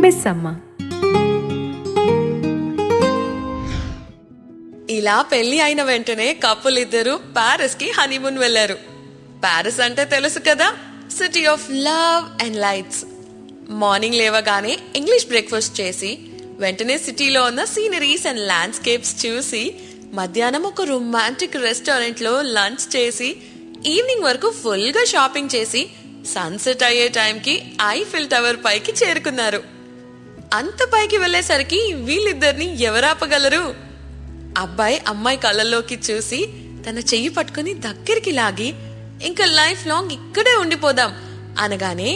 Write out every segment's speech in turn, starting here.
Miss అమ్మ. ఇలా పెళ్లి అయిన వెంటనే కపుల్ ఇద్దరు ప్యారిస్ కి హనీమూన్ వెళ్లారు. ప్యారిస్ అంటే తెలుసు కదా, city of love and lights. Morning లేవగానే ఇంగ్లీష్ బ్రేక్ఫాస్ట్ చేసి వెంటనే సిటీలో ఉన్న సీనరీస్ అండ్ ల్యాండ్స్కేప్స్ చూసి మధ్యాహ్నం ఒక రొమాంటిక్ రెస్టారెంట్ లో లంచ్ చేసి ఈవినింగ్ వరకు ఫుల్ గా షాపింగ్ చేసి సన్సెట్ అయ్యే టైంకి ఐఫిల్ టవర్ పైకి చేరుకున్నారు. అంత పైకి వెళ్లేసరికి వీళ్ళిద్దరిని ఎవరాపగలరు? అబ్బాయి అమ్మాయి కళ్ళల్లోకి చూసి తన చెయ్యి పట్టుకుని దగ్గరికి లాగి ఇంకా లైఫ్ లాంగ్ ఇక్కడే ఉండిపోదాం అనగానే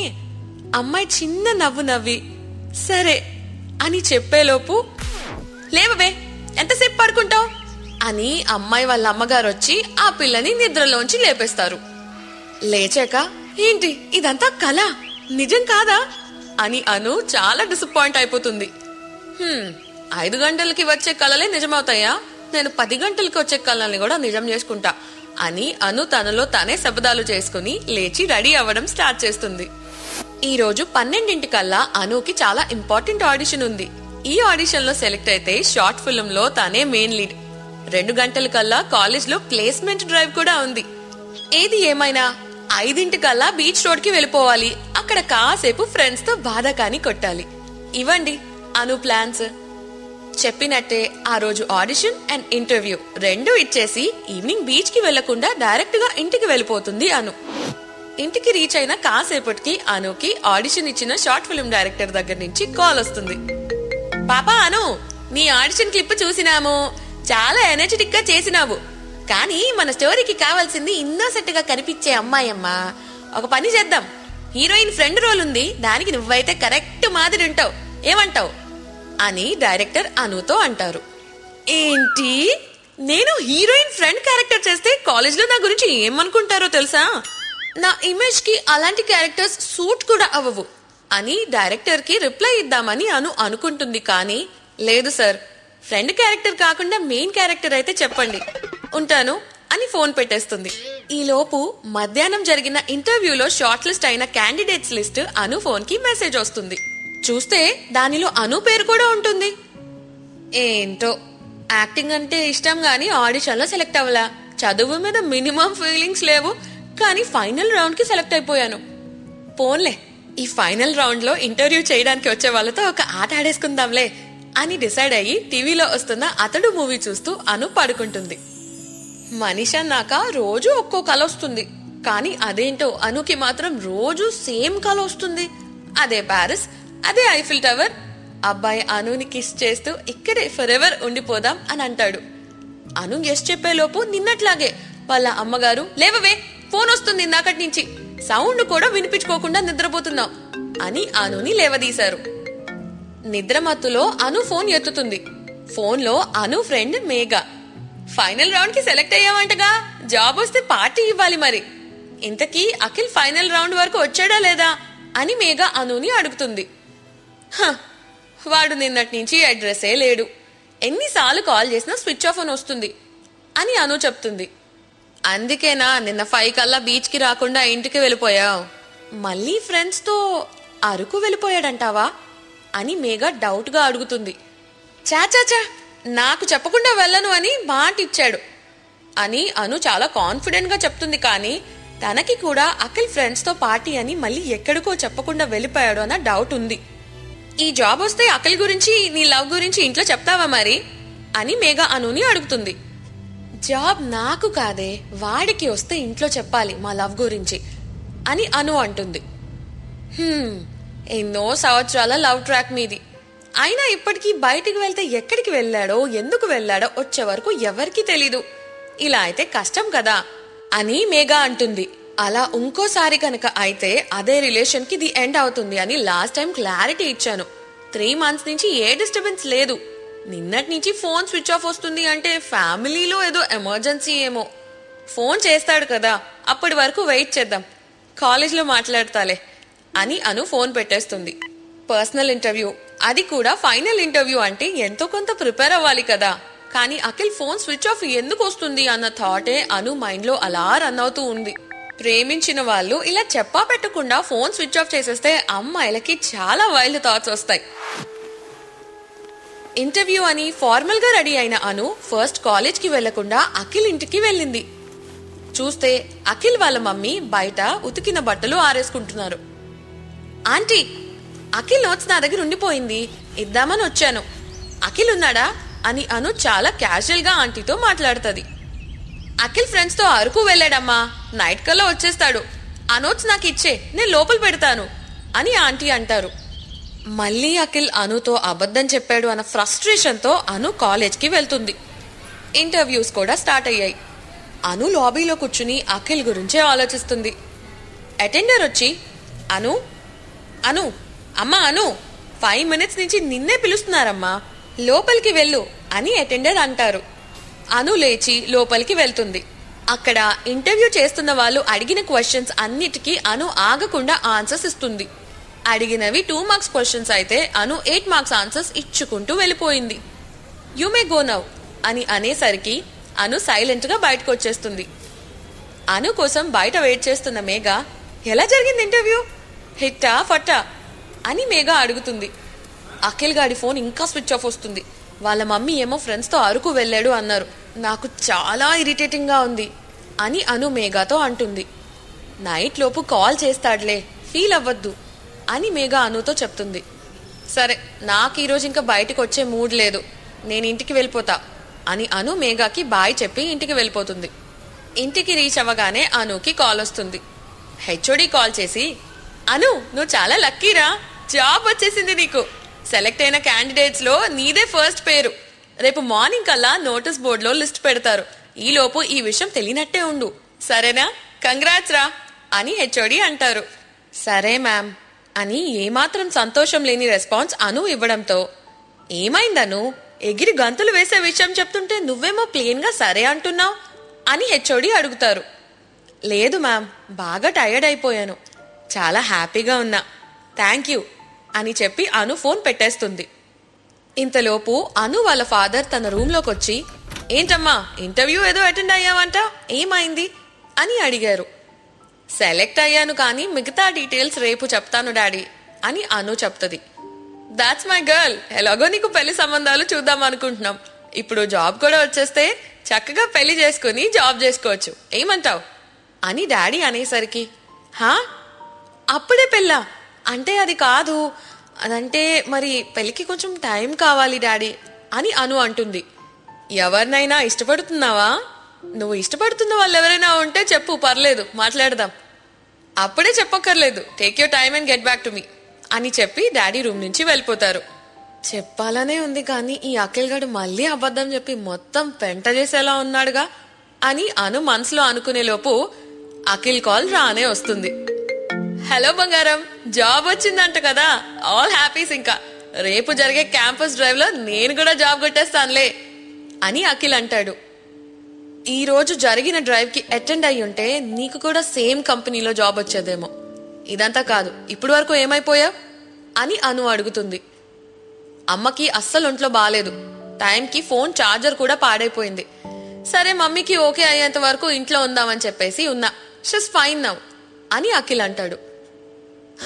అమ్మాయి చిన్న నవ్వు నవ్వి సరే అని చెప్పేలోపు లేవవే ఎంతసేపు పడుకుంటావు అని అమ్మాయి వాళ్ళ అమ్మగారు వచ్చి ఆ పిల్లని నిద్రలోంచి లేపేస్తారు. లేచాక ఏంటి ఇదంతా కళ, నిజం కాదా అని అను చాలా డిసప్పాయింట్ అయిపోతుంది. 5 గంటలకి వచ్చే కళలే నిజమవుతాయా? నేను 10 గంటలకి వచ్చే కళల్ని కూడా నిజం చేసుకుంటా అని అను తనలో తానే శబ్దాలు చేసుకుని లేచి రెడీ అవ్వడం స్టార్ట్ చేస్తుంది. ఈ రోజు 12 అనుకి చాలా ఇంపార్టెంట్ ఆడిషన్ ఉంది. ఈ ఆడిషన్ లో సెలెక్ట్ అయితే షార్ట్ ఫిల్మ్ లో తనే మెయిన్ లీడ్. 2 గంటలకల్లా కాలేజ్ లో ప్లేస్మెంట్ డ్రైవ్ కూడా ఉంది. ఏది ఏమైనా 5 బీచ్ రోడ్ కి వెళ్ళిపోవాలి. అక్కడ కాసేపు ఫ్రెండ్స్ తో బాధకాని కొట్టాలి. ఇవ్వండి అను ప్లాన్స్. చెప్పినట్టే ఆ రోజు ఆడిషన్ అండ్ ఇంటర్వ్యూ 2 ఇచ్చేసి ఈవినింగ్ బీచ్ కి వెళ్లకుండా డైరెక్ట్ గా ఇంటికి వెళ్ళిపోతుంది అను. ఇంటికి రీచ్ అయిన కాసేపటికి అనుకి ఆడిషన్ ఇచ్చిన షార్ట్ ఫిల్మ్ డైరెక్టర్ దగ్గర నుంచి కాల్ వస్తుంది. పాపా అను, నీ ఆడిషన్ క్లిప్ చూసినాము, చాలా ఎనర్జెటిక్ గా చేసినావు. కానీ మన స్టోరీకి కావాల్సింది ఇన్నోసెంట్ గా కనిపించే అమ్మాయమ్మా. ఒక పని చేద్దాం, హీరోయిన్ ఫ్రెండ్ రోల్ ఉంది, దానికి నువ్వైతే కరెక్ట్ మాదిరి ఉంటావు, ఏమంటావు అని డైరెక్టర్ అనుతో అంటారు. ఏంటి, నేను హీరోయిన్ ఫ్రెండ్ క్యారెక్టర్ చేస్తే కాలేజ్ లో నా గురించి ఏమనుకుంటారో తెలుసా? నా ఇమేజ్ కి అలాంటి క్యారెక్టర్స్ సూట్ కూడా అవ్వవు అని డైరెక్టర్ కి రిప్లై ఇద్దామని అను అనుకుంటుంది. కానీ లేదు సార్, ఫ్రెండ్ క్యారెక్టర్ కాకుండా మెయిన్ క్యారెక్టర్ అయితే చెప్పండి, ఉంటాను అని ఫోన్ పెట్టేస్తుంది. ఈ లోపు మధ్యాహ్నం జరిగిన ఇంటర్వ్యూలో షార్ట్ లిస్ట్ అయిన క్యాండిడేట్స్ లిస్ట్ అను ఫోన్ కి మెసేజ్ వస్తుంది. చూస్తే దానిలో అను పేరు కూడా ఉంటుంది. ఏంటో యాక్టింగ్ అంటే ఇష్టం గాని ఆడిషన్ లో సెలెక్ట్ అవ్వలా. చదువు మీద మినిమం ఫీలింగ్స్ లేవు, కానీ ఫైనల్ రౌండ్ కి సెలెక్ట్ అయిపోయాను. పోన్లే, ఈ ఫైనల్ రౌండ్ లో ఇంటర్వ్యూ చేయడానికి వచ్చే వాళ్ళతో ఒక ఆట ఆడేసుకుందాంలే అని డిసైడ్ అయ్యి టీవీలో వస్తున్న అతడు మూవీ చూస్తూ అను పడుకుంటుంది. మనిషి అన్నాక రోజు ఒక్కో కల వస్తుంది, కానీ అదేంటో అనుకి మాత్రం రోజు సేమ్ కల వస్తుంది. అదే ప్యారిస్, అదే ఐఫిల్ టవర్. అబ్బాయి అనుని కిస్ చేస్తూ ఇక్కడే ఫర్ ఎవర్ ఉండిపోదాం అని అంటాడు. అను గెస్ట్ చెప్పేలోపు నిన్నట్లాగే వాళ్ళ అమ్మగారు లేవవే ఫోన్ వస్తుంది ఇందాకటి నుంచి, సౌండ్ కూడా వినిపించుకోకుండా నిద్రపోతున్నావు అని అనుని లేవదీశారు. నిద్రమత్తులో అను ఫోన్ ఎత్తుతుంది. ఫోన్ లో అను ఫ్రెండ్ మేఘ. ఫైనల్ రౌండ్ కి సెలెక్ట్ అయ్యావంటగా, జాబ్ వస్తే పార్టీ ఇవ్వాలి మరి. ఇంతకీ అఖిల్ ఫైనల్ రౌండ్ వరకు వచ్చాడా లేదా అని మేఘ అనుని అడుగుతుంది. వాడు నిన్నటి నుంచి అడ్రస్సే లేడు, ఎన్నిసార్లు కాల్ చేసినా స్విచ్ ఆఫ్ అని వస్తుంది అని అను చెప్తుంది. అందుకేనా నిన్న 5 బీచ్ కి రాకుండా ఇంటికి వెళ్ళిపోయావు? మళ్ళీ ఫ్రెండ్స్ తో అరకు వెళ్ళిపోయాడంటావా అని మేఘ డౌట్ గా అడుగుతుంది. చాచాచా, నాకు చెప్పకుండా వెళ్ళను అని మాట ఇచ్చాడు అని అను చాలా కాన్ఫిడెంట్ గా చెప్తుంది. కానీ తనకి కూడా అఖిల్ ఫ్రెండ్స్ తో పార్టీ అని మళ్ళీ ఎక్కడికో చెప్పకుండా వెళ్ళిపోయాడు అన్న డౌట్ ఉంది. ఈ జాబ్ వస్తే అఖిల్ గురించి, నీ లవ్ గురించి ఇంట్లో చెప్తావా మరి అని మేఘ అనుని అడుగుతుంది. జాబ్ నాకు కాదే, వాడికి వస్తే ఇంట్లో చెప్పాలి మా లవ్ గురించి అని అను అంటుంది. ఎన్నో సంవత్సరాల లవ్ ట్రాక్ మీది, అయినా ఇప్పటికీ బయటికి వెళ్తే ఎక్కడికి వెళ్ళాడో ఎందుకు వెళ్ళాడో వచ్చే వరకు ఎవరికి తెలీదు. ఇలా అయితే కష్టం కదా అని మేఘ అంటుంది. అలా ఇంకోసారి కనుక అయితే అదే రిలేషన్ కి ది ఎండ్ అవుతుంది అని లాస్ట్ టైం క్లారిటీ ఇచ్చాను. 3 months నుంచి ఏ డిస్టర్బెన్స్ లేదు. నిన్నటి నుంచి ఫోన్ స్విచ్ ఆఫ్ వస్తుంది అంటే ఫ్యామిలీలో ఏదో ఎమర్జెన్సీ ఏమో. ఫోన్ చేస్తాడు కదా, అప్పటి వరకు వెయిట్ చేద్దాం, కాలేజ్లో మాట్లాడతాలే అని అను ఫోన్ పెట్టేస్తుంది. పర్సనల్ ఇంటర్వ్యూ, అది కూడా ఫైనల్ ఇంటర్వ్యూ అంటే ఎంతో కొంత ప్రిపేర్ అవ్వాలి కదా. కానీ అఖిల్ ఫోన్ స్విచ్ ఆఫ్ ఎందుకు వస్తుంది అన్న థాటే అను మైండ్ లో అలా రన్ అవుతూ ఉంది. ప్రేమించిన వాళ్ళు ఇలా చెప్పా పెట్టకుండా ఫోన్ స్విచ్ ఆఫ్ చేసేస్తే అమ్మాయిలకి చాలా వైల్డ్ థాట్స్ వస్తాయి. ఇంటర్వ్యూ అని ఫార్మల్ గా రెడీ అయిన అను ఫస్ట్ కాలేజ్కి వెళ్లకుండా అఖిల్ ఇంటికి వెళ్ళింది. చూస్తే అఖిల్ వాళ్ళ మమ్మీ బయట ఉతికిన బట్టలు ఆరేసుకుంటున్నారు. ఆంటీ, అఖిల్ నోట్స్ నా దగ్గర ఉండిపోయింది, ఇద్దామని వచ్చాను. అఖిల్ ఉన్నాడా అని అను చాలా క్యాజువల్ గా ఆంటీతో మాట్లాడుతుంది. అఖిల్ ఫ్రెండ్స్ తో అరకు వెళ్ళాడమ్మా, నైట్ కల్లా వచ్చేస్తాడు. ఆ నోట్స్ నాకు ఇచ్చే, నేను లోపల పెడతాను అని ఆంటీ అంటారు. మళ్ళీ అఖిల్ అనుతో అబద్ధం చెప్పాడు అన్న ఫ్రస్ట్రేషన్ తో అను కాలేజ్కి వెళ్తుంది. ఇంటర్వ్యూస్ కూడా స్టార్ట్ అయ్యాయి. అను లాబీలో కూర్చుని అఖిల్ గురించే ఆలోచిస్తుంది. అటెండర్ వచ్చి, అను అను అమ్మా అను, 5 minutes నుంచి నిన్నే పిలుస్తున్నారమ్మా, లోపలికి వెళ్ళు అని అటెండర్ అంటారు. అను లేచి లోపలికి వెళ్తుంది. అక్కడ ఇంటర్వ్యూ చేస్తున్న వాళ్ళు అడిగిన క్వశ్చన్స్ అన్నిటికీ అను ఆగకుండా ఆన్సర్స్ ఇస్తుంది. అడిగినవి 2 marks క్వశ్చన్స్ అయితే అను 8 marks ఆన్సర్స్ ఇచ్చుకుంటూ వెళ్ళిపోయింది. యు మే గో నౌ అని అనేసరికి అను సైలెంట్ గా బయటకు వచ్చేస్తుంది. అను కోసం బయట వెయిట్ చేస్తున్న మేఘ, ఎలా జరిగింది ఇంటర్వ్యూ, హిట్టా ఫట్టా అని మేఘ అడుగుతుంది. అఖిల్ గాడి ఫోన్ ఇంకా స్విచ్ ఆఫ్ వస్తుంది. వాళ్ళ మమ్మీ ఏమో ఫ్రెండ్స్తో అరకు వెళ్ళాడు అన్నారు, నాకు చాలా ఇరిటేటింగ్ గా ఉంది అని అను మేఘతో అంటుంది. నైట్ లోపు కాల్ చేస్తాడులే, ఫీల్ అవ్వద్దు అని మేఘ అనుతో చెప్తుంది. సరే, నాకు ఈరోజు ఇంకా బయటకు వచ్చే మూడ్ లేదు, నేను ఇంటికి వెళ్ళిపోతా అని అను మేఘకి బాయ్ చెప్పి ఇంటికి వెళ్ళిపోతుంది. ఇంటికి రీచ్ అవ్వగానే అనుకి కాల్ వస్తుంది. హెచ్ఓడి కాల్ చేసి, అను నువ్వు చాలా లక్కీరా, జాబ్ వచ్చేసింది నీకు. సెలెక్ట్ అయిన క్యాండిడేట్స్ లో నీదే ఫస్ట్ పేరు. రేపు మార్నింగ్ కల్లా నోటీస్ బోర్డులో లిస్ట్ పెడతారు. ఈలోపు ఈ విషయం తెలియనట్టే ఉండు, సరేనా? కంగ్రాట్స్ రా అని హెచ్ఓడి అంటారు. సరే మ్యామ్ అని ఏమాత్రం సంతోషం లేని రెస్పాన్స్ అను ఇవ్వడంతో, ఏమైందను, ఎగిరి గంతులు వేసే విషయం చెప్తుంటే నువ్వేమో ప్లేన్ గా సరే అంటున్నావు అని హెచ్ఓడి అడుగుతారు. లేదు మ్యామ్, బాగా టైర్డ్ అయిపోయాను, చాలా హ్యాపీగా ఉన్నా, థ్యాంక్ యూ అని చెప్పి అను ఫోన్ పెట్టేస్తుంది. ఇంతలోపు అను వాళ్ళ ఫాదర్ తన రూమ్లోకి వచ్చి, ఏంటమ్మా ఇంటర్వ్యూ ఏదో అటెండ్ అయ్యావంట, ఏమైంది అని అడిగారు. సెలెక్ట్ అయ్యాను కానీ మిగతా డీటెయిల్స్ రేపు చెప్తాను డాడీ అని అను చెప్తుంది. దాట్స్ మై గర్ల్, ఎలాగో నీకు పెళ్లి సంబంధాలు చూద్దాం అనుకుంటున్నాం, ఇప్పుడు జాబ్ కూడా వచ్చేస్తే చక్కగా పెళ్లి చేసుకుని జాబ్ చేసుకోవచ్చు, ఏమంటావు అని డాడీ అనేసరికి, హా అప్పుడే పెళ్ళా అంటే అది కాదు, అదంటే మరి పెళ్ళికి కొంచెం టైం కావాలి డాడీ అని అను అంటుంది. ఎవరినైనా ఇష్టపడుతున్నావా? నువ్వు ఇష్టపడుతున్న వాళ్ళు ఎవరైనా ఉంటే చెప్పు, పర్లేదు మాట్లాడదాం. అప్పుడే చెప్పక్కర్లేదు, take your time and get back to me అని చెప్పి డాడీ రూమ్ నుంచి వెళ్ళిపోతారు. చెప్పాలనే ఉంది కానీ ఈ అఖిల్ గడు మళ్ళీ అబద్ధం చెప్పి మొత్తం పెంట చేసేలా ఉన్నాడుగా అని అను మనసులో అనుకునే లోపు అఖిల్ కాల్ రానే వస్తుంది. హలో బంగారం, జాబ్ వచ్చిందంట కదా, ఆల్ హ్యాపీస్. ఇంకా రేపు జరిగే క్యాంపస్ డ్రైవ్ లో నేను కూడా జాబ్ కొట్టేస్తానులే అని అఖిల్ అంటాడు. ఈ రోజు జరిగిన డ్రైవ్ కి అటెండ్ అయ్యి ఉంటే నీకు కూడా సేమ్ కంపెనీలో జాబ్ వచ్చేదేమో. ఇదంతా కాదు, ఇప్పుడు వరకు ఏమైపోయావు అని అను అడుగుతుంది. అమ్మకి అస్సలు ఒంట్లో బాలేదు, టైంకి ఫోన్ ఛార్జర్ కూడా పాడైపోయింది. సరే మమ్మీకి ఓకే అయ్యేంత వరకు ఇంట్లో ఉందామని చెప్పేసి ఉన్నా, షీస్ ఫైన్ నౌ అని అఖిల్ అంటాడు.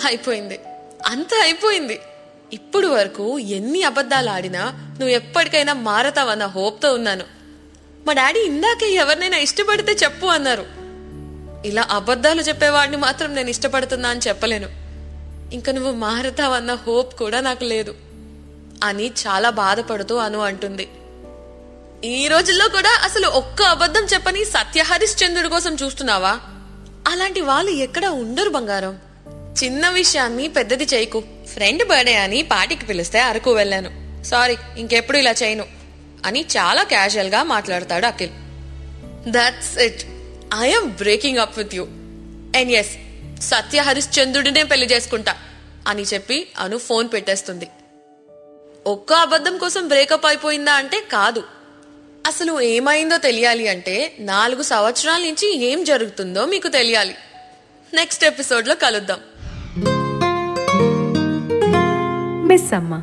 అయిపోయింది, అంతా అయిపోయింది. ఇప్పుడు వరకు ఎన్ని అబద్ధాలు ఆడినా నువ్వు ఎప్పటికైనా మారతావన్న హోప్తో ఉన్నాను. మా డాడీ ఇందాకే ఎవరినైనా ఇష్టపడితే చెప్పు అన్నారు. ఇలా అబద్ధాలు చెప్పేవాడిని మాత్రం నేను ఇష్టపడుతున్నా అని చెప్పలేను. ఇంకా నువ్వు మారతావన్న హోప్ కూడా నాకు లేదు అని చాలా బాధపడుతూ అను అంటుంది. ఈ రోజుల్లో కూడా అసలు ఒక్క అబద్ధం చెప్పని సత్య హరిశ్చంద్రుడి కోసం చూస్తున్నావా? అలాంటి వాళ్ళు ఎక్కడా ఉండరు బంగారం. చిన్న విషయాన్ని పెద్దది చేయకు. ఫ్రెండ్ బర్త్డే అని పార్టీకి పిలిస్తే అరకు వెళ్ళాను, సారీ ఇంకెప్పుడు ఇలా చేయను అని చాలా క్యాజువల్ గా మాట్లాడతాడు Akhil. That's it, I'm breaking up with you and yes, సత్య హరిశ్చంద్రుడినే పెళ్లి చేసుకుంటా అని చెప్పి అను ఫోన్ పెట్టేస్తుంది. ఒక్క అబద్ధం కోసం బ్రేకప్ అయిపోయిందా అంటే కాదు. అసలు ఏమైందో తెలియాలి అంటే 4 సంవత్సరాల నుంచి ఏం జరుగుతుందో మీకు తెలియాలి. నెక్స్ట్ ఎపిసోడ్ లో కలుద్దాం. మిస్ అమ్మ.